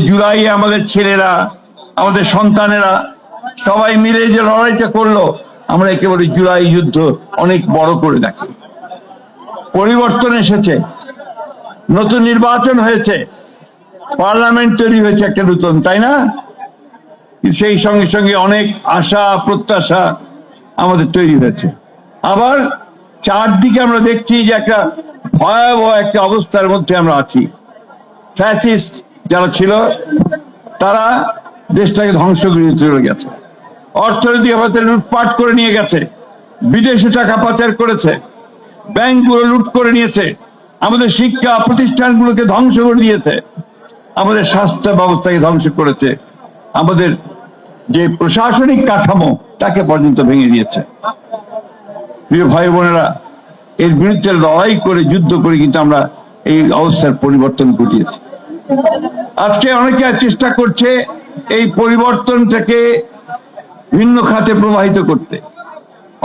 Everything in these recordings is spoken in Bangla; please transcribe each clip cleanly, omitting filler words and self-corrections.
জুলাইয়ে আমাদের ছেলেরা, আমাদের সন্তানেরা সবাই মিলে যে লড়াইটা করলো, আমরা একেবারে জুলাই যুদ্ধ অনেক বড় করে দেখি। পরিবর্তন এসেছে, নতুন নির্বাচন হয়েছে, পার্লামেন্ট তৈরি হয়েছে একটা নতুন, তাই না? সেই সঙ্গে সঙ্গে অনেক আশা প্রত্যাশা আমাদের তৈরি হয়েছে। আবার চারদিকে আমরা দেখছি যে একটা ভয়াবহ একটা অবস্থার মধ্যে আমরা আছি। ফ্যাসিস্ট যারা ছিল তারা দেশটাকে ধ্বংস করে চলে গেছে, অর্থনৈতিক অবস্থা লুটপাট করে নিয়ে গেছে, বিদেশে টাকা পাচার করেছে, ব্যাংকগুলো লুট করে নিয়েছে, আমাদের শিক্ষা প্রতিষ্ঠানগুলোকে ধ্বংস করে দিয়েছে, আমাদের স্বাস্থ্য ব্যবস্থাকে ধ্বংস করেছে, আমাদের যে প্রশাসনিক কাঠামো তাকে পর্যন্ত ভেঙে দিয়েছে। প্রিয় ভাই বোনেরা, এর বিরুদ্ধে লড়াই করে যুদ্ধ করে কিন্তু আমরা এই অবস্থার পরিবর্তন ঘটিয়েছি। আজকে অনেকে চেষ্টা করছে এই পরিবর্তনটাকে ভিন্ন খাতে প্রবাহিত করতে।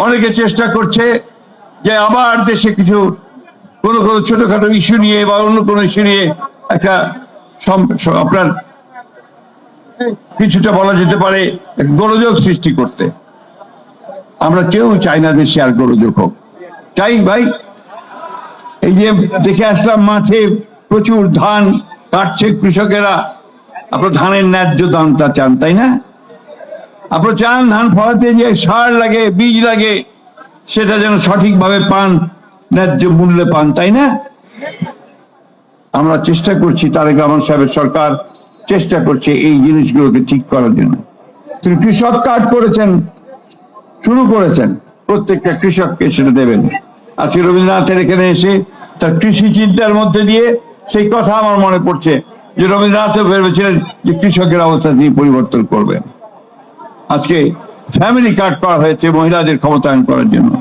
অনেকে চেষ্টা করছে যে আবার দেশে কিছু কোনো ছোটখাটো ইস্যু নিয়ে বা অন্য কোনো ইস্যু নিয়ে একটা আপনার কিছুটা বলা যেতে পারে গোলযোগ সৃষ্টি করতে। আমরা কেউ চাই না দেশে আর গোলযোগ হোক। চাই ভাই, এই যে দেখে আসলাম মাঠে প্রচুর ধান কাটছে কৃষকেরা, আপনার ধানের ন্যায্য দামটা চান, তাই না? আপনার চান ধান ফলাতে যে সার লাগে, বীজ লাগে, সেটা যেন সঠিকভাবে পান, ন্যায্য মূল্যে পান, তাই না? আমরা চেষ্টা করছি, তারেক রহমান সাহেবের সরকার চেষ্টা করছে এই জিনিসগুলোকে ঠিক করার জন্য। তিনি কৃষক কার্ড করেছেন, শুরু করেছেন, প্রত্যেকটা কৃষককে সেটা দেবেন। আজকে রবীন্দ্রনাথের এখানে এসে তার কৃষি চিন্তার মধ্যে দিয়ে সেই কথা আমার মনে পড়ছে যে রবীন্দ্রনাথও ভেবেছিলেন যে কৃষকের অবস্থা তিনি পরিবর্তন করবেন। আজকে ফ্যামিলি কার্ড করা হয়েছে মহিলাদের ক্ষমতায়ন করার জন্য।